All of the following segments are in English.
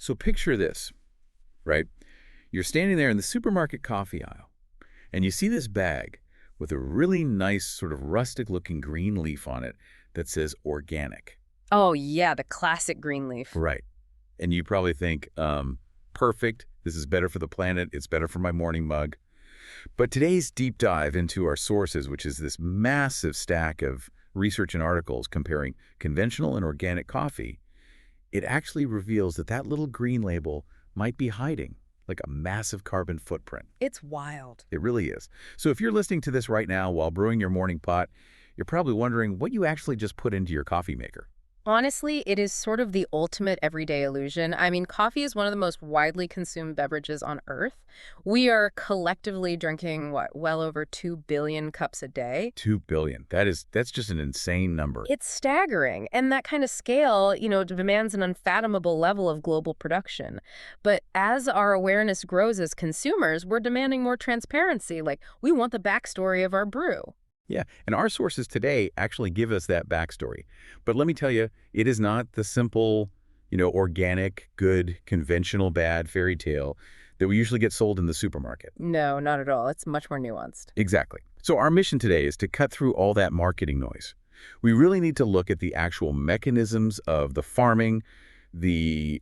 So picture this, right? You're standing there in the supermarket coffee aisle, and you see this bag with a really nice sort of rustic-looking green leaf on it that says organic. Oh, yeah, the classic green leaf. Right. And you probably think, perfect, this is better for the planet, it's better for my morning mug. But today's deep dive into our sources, which is this massive stack of research and articles comparing conventional and organic coffee, it actually reveals that that little green label might be hiding like a massive carbon footprint. It's wild. It really is. So if you're listening to this right now while brewing your morning pot, you're probably wondering what you actually just put into your coffee maker. Honestly, it is sort of the ultimate everyday illusion. I mean, coffee is one of the most widely consumed beverages on Earth. We are collectively drinking, what, well over 2 billion cups a day? 2 billion. That's just an insane number. It's staggering. And that kind of scale, demands an unfathomable level of global production. But as our awareness grows as consumers, we're demanding more transparency. Like, we want the backstory of our brew. Yeah, and our sources today actually give us that backstory. But let me tell you, it is not the simple, organic, good, conventional bad fairy tale that we usually get sold in the supermarket. No, not at all. It's much more nuanced. Exactly. So our mission today is to cut through all that marketing noise. We really need to look at the actual mechanisms of the farming, the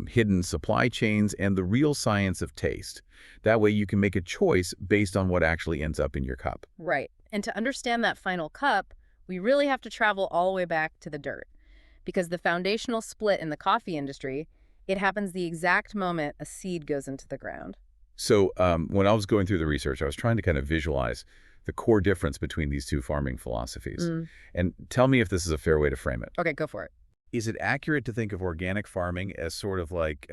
hidden supply chains, and the real science of taste. That way you can make a choice based on what actually ends up in your cup. Right. And to understand that final cup, we really have to travel all the way back to the dirt. Because the foundational split in the coffee industry, it happens the exact moment a seed goes into the ground. So when I was going through the research, I was trying to kind of visualize the core difference between these two farming philosophies. And tell me if this is a fair way to frame it. Okay, go for it. Is it accurate to think of organic farming as sort of like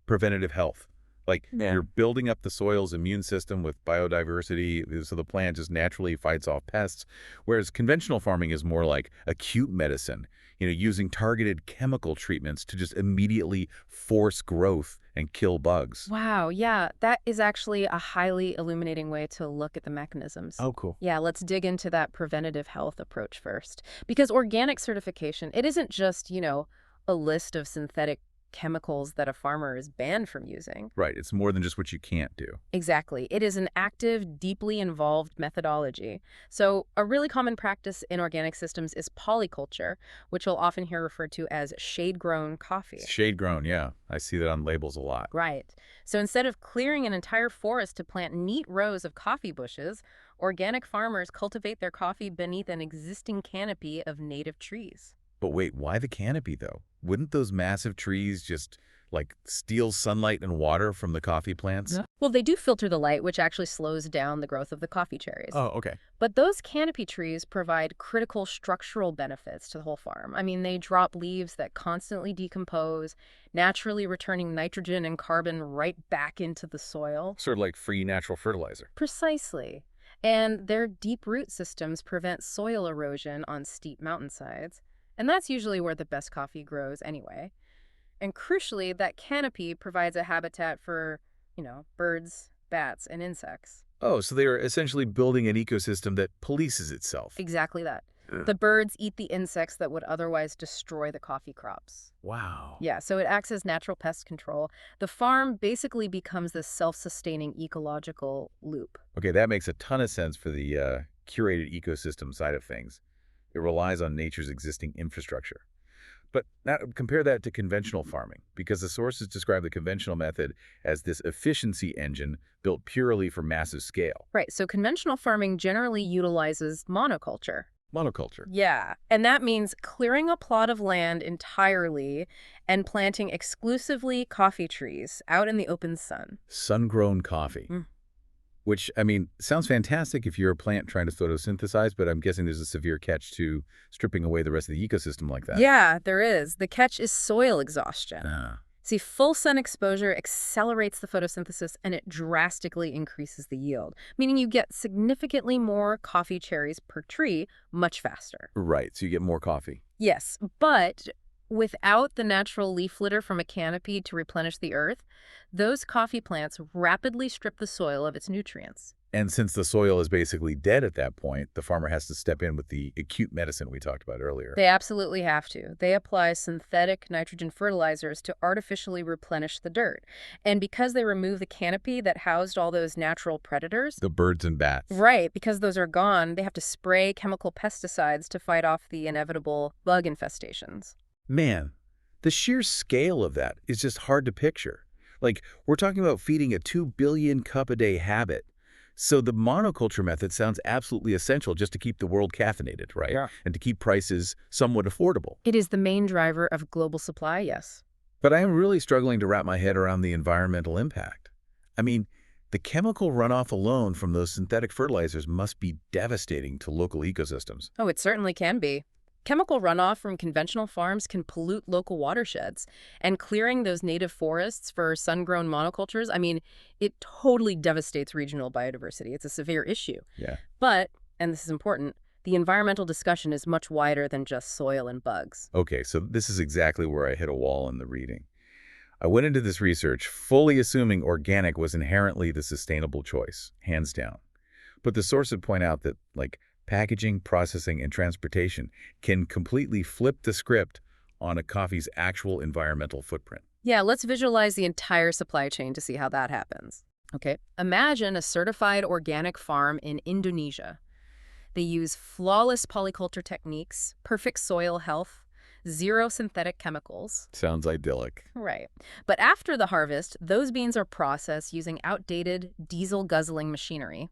preventative health? Like you're building up the soil's immune system with biodiversity, so the plant just naturally fights off pests, whereas conventional farming is more like acute medicine, using targeted chemical treatments to just immediately force growth and kill bugs. Wow, yeah, that is actually a highly illuminating way to look at the mechanisms. Oh, cool. Yeah, let's dig into that preventative health approach first. Because organic certification, it isn't just, a list of synthetic chemicals that a farmer is banned from using. Right. It's more than just what you can't do. Exactly. It is an active, deeply involved methodology. So a really common practice in organic systems is polyculture, which you'll often hear referred to as shade-grown coffee. Shade-grown, yeah. I see that on labels a lot. Right. So instead of clearing an entire forest to plant neat rows of coffee bushes, organic farmers cultivate their coffee beneath an existing canopy of native trees. But wait, why the canopy, though? Wouldn't those massive trees just, steal sunlight and water from the coffee plants? Yeah. Well, they do filter the light, which actually slows down the growth of the coffee cherries. Oh, okay. But those canopy trees provide critical structural benefits to the whole farm. I mean, they drop leaves that constantly decompose, naturally returning nitrogen and carbon right back into the soil. Sort of like free natural fertilizer. Precisely. And their deep root systems prevent soil erosion on steep mountainsides. And that's usually where the best coffee grows anyway. And crucially, that canopy provides a habitat for, birds, bats, and insects. Oh, so they are essentially building an ecosystem that polices itself. Exactly that. The birds eat the insects that would otherwise destroy the coffee crops. Wow. Yeah, so it acts as natural pest control. The farm basically becomes this self-sustaining ecological loop. Okay, that makes a ton of sense for the curated ecosystem side of things. It relies on nature's existing infrastructure. But now compare that to conventional farming, because the sources describe the conventional method as this efficiency engine built purely for massive scale. Right, so conventional farming generally utilizes monoculture. Monoculture. Yeah, and that means clearing a plot of land entirely and planting exclusively coffee trees out in the open sun. Sun-grown coffee. Which, sounds fantastic if you're a plant trying to photosynthesize, but I'm guessing there's a severe catch to stripping away the rest of the ecosystem like that. Yeah, there is. The catch is soil exhaustion. See, full sun exposure accelerates the photosynthesis and it drastically increases the yield, meaning you get significantly more coffee cherries per tree much faster. Right, so you get more coffee. Yes, but Without the natural leaf litter from a canopy to replenish the earth, those coffee plants rapidly strip the soil of its nutrients. And since the soil is basically dead at that point, the farmer has to step in with the acute medicine we talked about earlier. They absolutely have to. They apply synthetic nitrogen fertilizers to artificially replenish the dirt. And because they remove the canopy that housed all those natural predators, The birds and bats. right, because those are gone, they have to spray chemical pesticides to fight off the inevitable bug infestations. Man, the sheer scale of that is just hard to picture. Like, we're talking about feeding a 2 billion cup a day habit. So the monoculture method sounds absolutely essential just to keep the world caffeinated, right? Yeah. And to keep prices somewhat affordable. It is the main driver of global supply, yes. But I am really struggling to wrap my head around the environmental impact. I mean, the chemical runoff alone from those synthetic fertilizers must be devastating to local ecosystems. Oh, it certainly can be. Chemical runoff from conventional farms can pollute local watersheds, and clearing those native forests for sun-grown monocultures, I mean, it totally devastates regional biodiversity. It's a severe issue. Yeah. But, and this is important, the environmental discussion is much wider than just soil and bugs. Okay, so this is exactly where I hit a wall in the reading. I went into this research fully assuming organic was inherently the sustainable choice, hands down. But the sources point out that, like, packaging, processing, and transportation can completely flip the script on a coffee's actual environmental footprint. Yeah, let's visualize the entire supply chain to see how that happens. Okay, imagine a certified organic farm in Indonesia. They use flawless polyculture techniques, perfect soil health, zero synthetic chemicals. Sounds idyllic. Right. But after the harvest, those beans are processed using outdated diesel-guzzling machinery.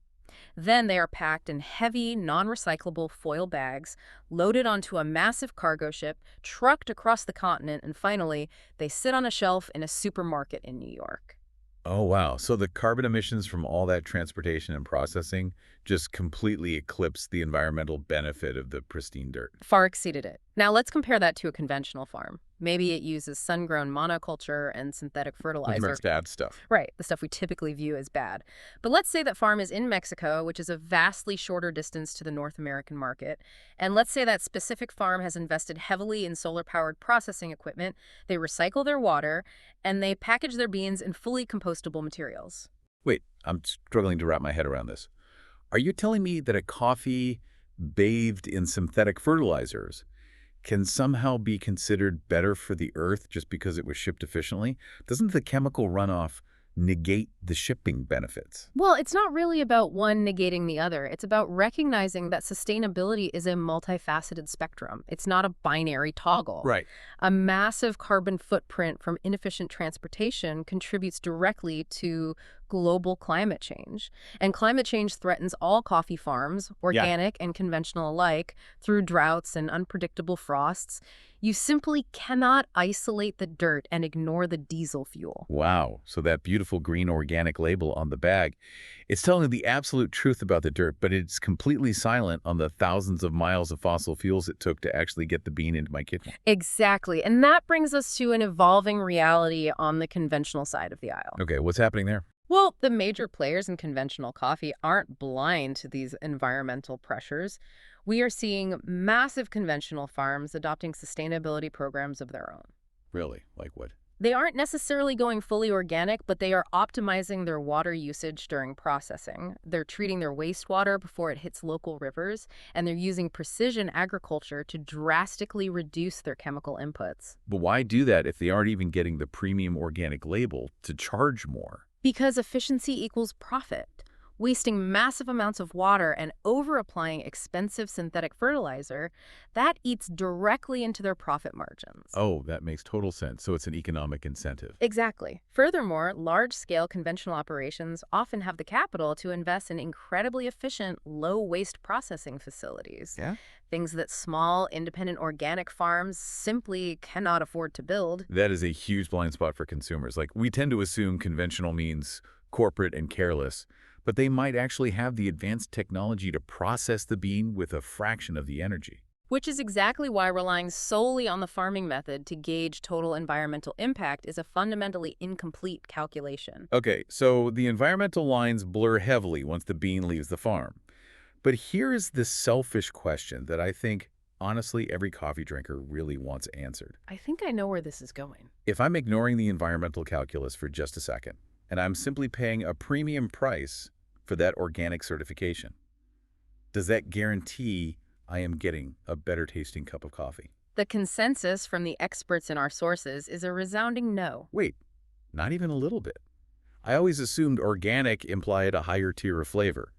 Then they are packed in heavy, non-recyclable foil bags, loaded onto a massive cargo ship, trucked across the continent, and finally, they sit on a shelf in a supermarket in New York. Oh, wow. So the carbon emissions from all that transportation and processing just completely eclipse the environmental benefit of the pristine dirt. Far exceeded it. Now let's compare that to a conventional farm. Maybe it uses sun-grown monoculture and synthetic fertilizer. That's bad stuff. Right, the stuff we typically view as bad. But let's say that farm is in Mexico, which is a vastly shorter distance to the North American market. And let's say that specific farm has invested heavily in solar-powered processing equipment. They recycle their water, and they package their beans in fully compostable materials. Wait, I'm struggling to wrap my head around this. Are you telling me that a coffee bathed in synthetic fertilizers can somehow be considered better for the earth just because it was shipped efficiently? Doesn't the chemical runoff negate the shipping benefits? Well, it's not really about one negating the other. It's about recognizing that sustainability is a multifaceted spectrum. It's not a binary toggle. Right. A massive carbon footprint from inefficient transportation contributes directly to global climate change. And climate change threatens all coffee farms, organic and conventional alike, through droughts and unpredictable frosts. You simply cannot isolate the dirt and ignore the diesel fuel. Wow. So that beautiful green organic label on the bag, it's telling the absolute truth about the dirt, but it's completely silent on the thousands of miles of fossil fuels it took to actually get the bean into my kitchen. Exactly. And that brings us to an evolving reality on the conventional side of the aisle. Okay, what's happening there? Well, the major players in conventional coffee aren't blind to these environmental pressures. We are seeing massive conventional farms adopting sustainability programs of their own. Really? Like what? They aren't necessarily going fully organic, but they are optimizing their water usage during processing. They're treating their wastewater before it hits local rivers, and they're using precision agriculture to drastically reduce their chemical inputs. But why do that if they aren't even getting the premium organic label to charge more? Because efficiency equals profit. Wasting massive amounts of water and over-applying expensive synthetic fertilizer, that eats directly into their profit margins. Oh, that makes total sense. So it's an economic incentive. Exactly. Furthermore, large-scale conventional operations often have the capital to invest in incredibly efficient, low-waste processing facilities. Yeah? Things that small, independent organic farms simply cannot afford to build. That is a huge blind spot for consumers. Like, we tend to assume conventional means corporate and careless, but they might actually have the advanced technology to process the bean with a fraction of the energy. Which is exactly why relying solely on the farming method to gauge total environmental impact is a fundamentally incomplete calculation. Okay, so the environmental lines blur heavily once the bean leaves the farm. But here is the selfish question that I think honestly every coffee drinker really wants answered. I think I know where this is going. If I'm ignoring the environmental calculus for just a second, and I'm simply paying a premium price for that organic certification, does that guarantee I am getting a better tasting cup of coffee? The consensus from the experts in our sources is a resounding no. Wait, not even a little bit. I always assumed organic implied a higher tier of flavor.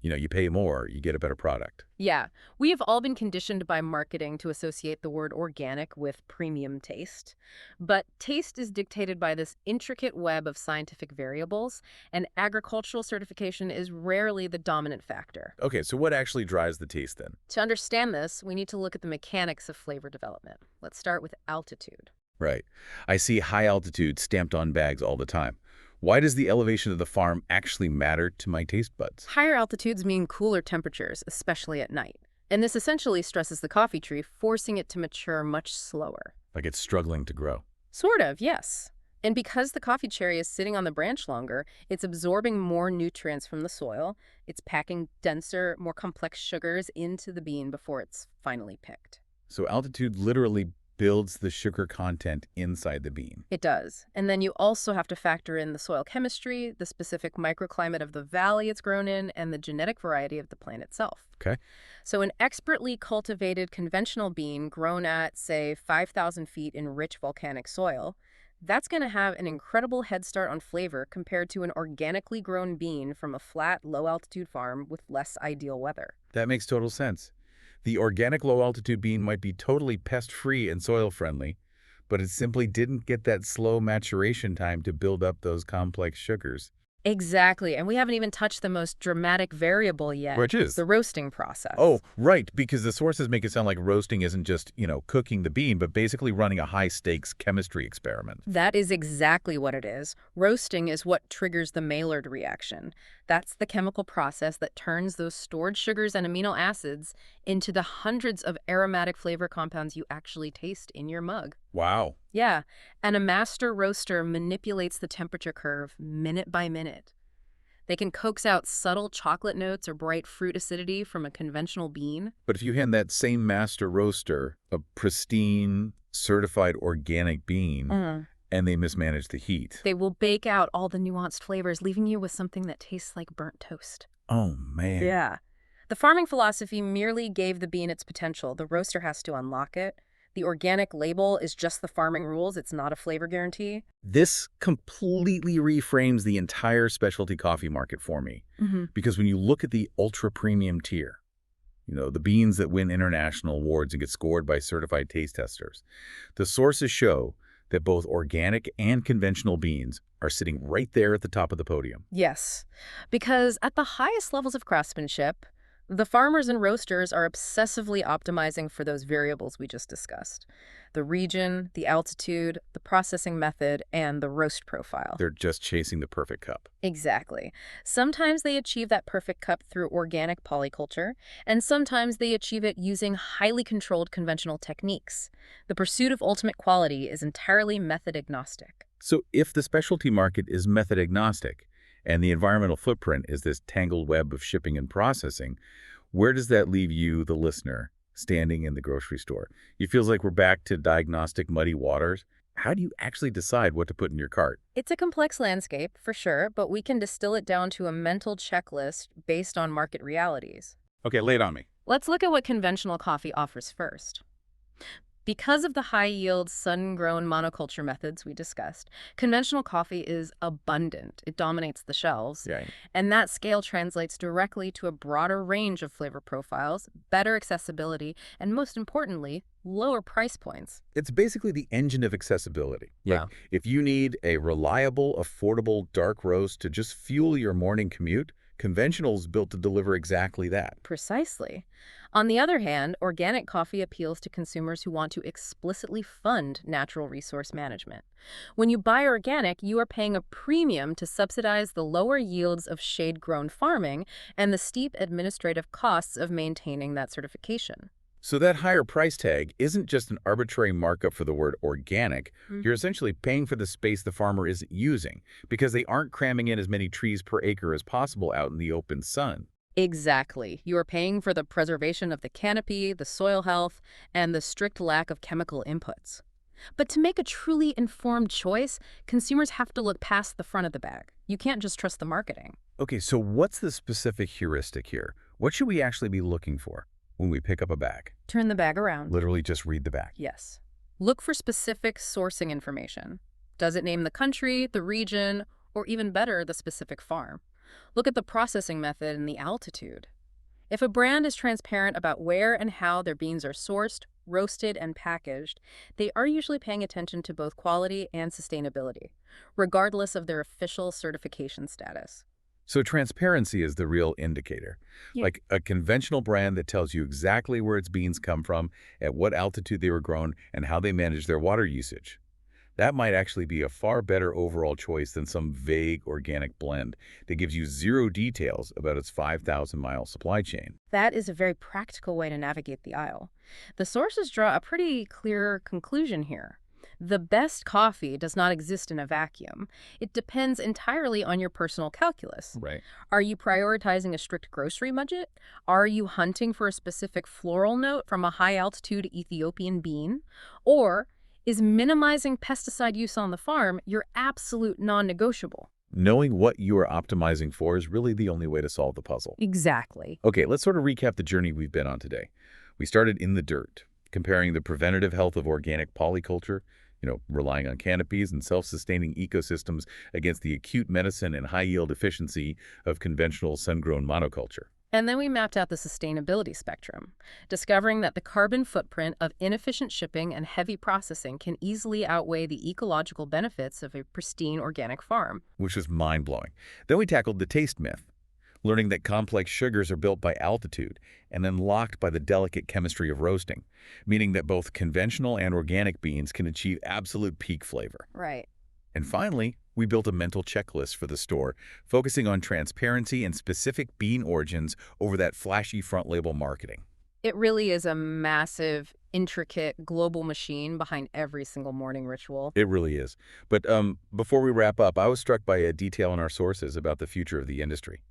You pay more, you get a better product. Yeah, we have all been conditioned by marketing to associate the word organic with premium taste. But taste is dictated by this intricate web of scientific variables, and agricultural certification is rarely the dominant factor. Okay, so what actually drives the taste then? To understand this, we need to look at the mechanics of flavor development. Let's start with altitude. Right. I see high altitude stamped on bags all the time. Why does the elevation of the farm actually matter to my taste buds? Higher altitudes mean cooler temperatures, especially at night. And this essentially stresses the coffee tree, forcing it to mature much slower. Like it's struggling to grow. Sort of, yes. And because the coffee cherry is sitting on the branch longer, it's absorbing more nutrients from the soil. It's packing denser, more complex sugars into the bean before it's finally picked. So altitude literally builds the sugar content inside the bean. It does. And then you also have to factor in the soil chemistry, the specific microclimate of the valley it's grown in, and the genetic variety of the plant itself. Okay. So an expertly cultivated conventional bean grown at, say, 5,000 feet in rich volcanic soil, that's going to have an incredible head start on flavor compared to an organically grown bean from a flat, low-altitude farm with less ideal weather. That makes total sense. The organic low-altitude bean might be totally pest-free and soil-friendly, but it simply didn't get that slow maturation time to build up those complex sugars. Exactly, and we haven't even touched the most dramatic variable yet. Which is? The roasting process. Oh, right, because the sources make it sound like roasting isn't just, cooking the bean, but basically running a high-stakes chemistry experiment. That is exactly what it is. Roasting is what triggers the Maillard reaction. That's the chemical process that turns those stored sugars and amino acids into the hundreds of aromatic flavor compounds you actually taste in your mug. Wow. Yeah, and a master roaster manipulates the temperature curve minute by minute. They can coax out subtle chocolate notes or bright fruit acidity from a conventional bean. But if you hand that same master roaster a pristine, certified organic bean, and they mismanage the heat. They will bake out all the nuanced flavors, leaving you with something that tastes like burnt toast. Oh, man. Yeah. The farming philosophy merely gave the bean its potential. The roaster has to unlock it. The organic label is just the farming rules. It's not a flavor guarantee. This completely reframes the entire specialty coffee market for me. Because when you look at the ultra-premium tier, the beans that win international awards and get scored by certified taste testers, the sources show that both organic and conventional beans are sitting right there at the top of the podium. Yes, because at the highest levels of craftsmanship, the farmers and roasters are obsessively optimizing for those variables we just discussed. The region, the altitude, the processing method, and the roast profile. They're just chasing the perfect cup. Exactly. Sometimes they achieve that perfect cup through organic polyculture, and sometimes they achieve it using highly controlled conventional techniques. The pursuit of ultimate quality is entirely method agnostic. So if the specialty market is method agnostic, and the environmental footprint is this tangled web of shipping and processing, where does that leave you, the listener, standing in the grocery store? It feels like we're back to diagnostic muddy waters. How do you actually decide what to put in your cart? It's a complex landscape, for sure, but we can distill it down to a mental checklist based on market realities. Okay, lay it on me. Let's look at what conventional coffee offers first. Because of the high-yield, sun-grown monoculture methods we discussed, conventional coffee is abundant. It dominates the shelves. Yeah. And that scale translates directly to a broader range of flavor profiles, better accessibility, and most importantly, lower price points. It's basically the engine of accessibility. Yeah. If you need a reliable, affordable dark roast to just fuel your morning commute, conventional's built to deliver exactly that. Precisely. On the other hand, organic coffee appeals to consumers who want to explicitly fund natural resource management. When you buy organic, you are paying a premium to subsidize the lower yields of shade-grown farming and the steep administrative costs of maintaining that certification. So that higher price tag isn't just an arbitrary markup for the word organic. You're essentially paying for the space the farmer isn't using because they aren't cramming in as many trees per acre as possible out in the open sun. Exactly. You are paying for the preservation of the canopy, the soil health, and the strict lack of chemical inputs. But to make a truly informed choice, consumers have to look past the front of the bag. You can't just trust the marketing. Okay, so what's the specific heuristic here? What should we actually be looking for when we pick up a bag? Turn the bag around. Literally just read the back. Yes. Look for specific sourcing information. Does it name the country, the region, or even better, the specific farm? Look at the processing method and the altitude. If a brand is transparent about where and how their beans are sourced, roasted, and packaged, they are usually paying attention to both quality and sustainability, regardless of their official certification status. So transparency is the real indicator. Yeah. Like a conventional brand that tells you exactly where its beans come from, at what altitude they were grown, and how they manage their water usage. That might actually be a far better overall choice than some vague organic blend that gives you zero details about its 5,000-mile supply chain. That is a very practical way to navigate the aisle. The sources draw a pretty clear conclusion here. The best coffee does not exist in a vacuum. It depends entirely on your personal calculus. Right. Are you prioritizing a strict grocery budget? Are you hunting for a specific floral note from a high-altitude Ethiopian bean? Or is minimizing pesticide use on the farm your absolute non-negotiable? Knowing what you are optimizing for is really the only way to solve the puzzle. Exactly. Okay, let's sort of recap the journey we've been on today. We started in the dirt, comparing the preventative health of organic polyculture, relying on canopies and self-sustaining ecosystems against the acute medicine and high-yield efficiency of conventional sun-grown monoculture. And then we mapped out the sustainability spectrum, discovering that the carbon footprint of inefficient shipping and heavy processing can easily outweigh the ecological benefits of a pristine organic farm. Which was mind-blowing. Then we tackled the taste myth, learning that complex sugars are built by altitude and then locked by the delicate chemistry of roasting, meaning that both conventional and organic beans can achieve absolute peak flavor. Right. And finally, we built a mental checklist for the store, focusing on transparency and specific bean origins over that flashy front label marketing. It really is a massive, intricate, global machine behind every single morning ritual. It really is. But before we wrap up, I was struck by a detail in our sources about the future of the industry.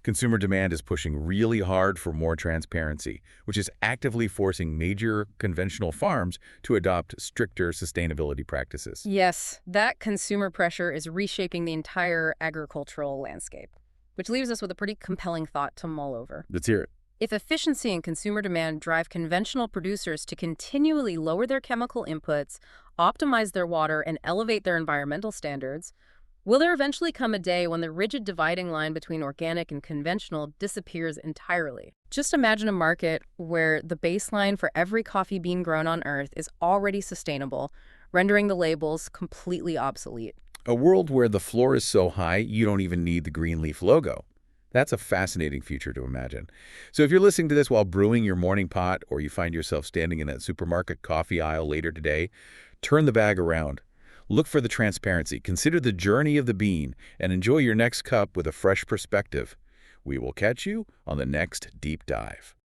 Consumer demand is pushing really hard for more transparency, which is actively forcing major conventional farms to adopt stricter sustainability practices. Yes, that consumer pressure is reshaping the entire agricultural landscape, which leaves us with a pretty compelling thought to mull over. Let's hear it. If efficiency and consumer demand drive conventional producers to continually lower their chemical inputs, optimize their water, and elevate their environmental standards, will there eventually come a day when the rigid dividing line between organic and conventional disappears entirely? Just imagine a market where the baseline for every coffee bean grown on Earth is already sustainable, rendering the labels completely obsolete. A world where the floor is so high you don't even need the green leaf logo. That's a fascinating future to imagine. So if you're listening to this while brewing your morning pot, or you find yourself standing in that supermarket coffee aisle later today, turn the bag around. Look for the transparency, consider the journey of the bean, and enjoy your next cup with a fresh perspective. We will catch you on the next Deep Dive.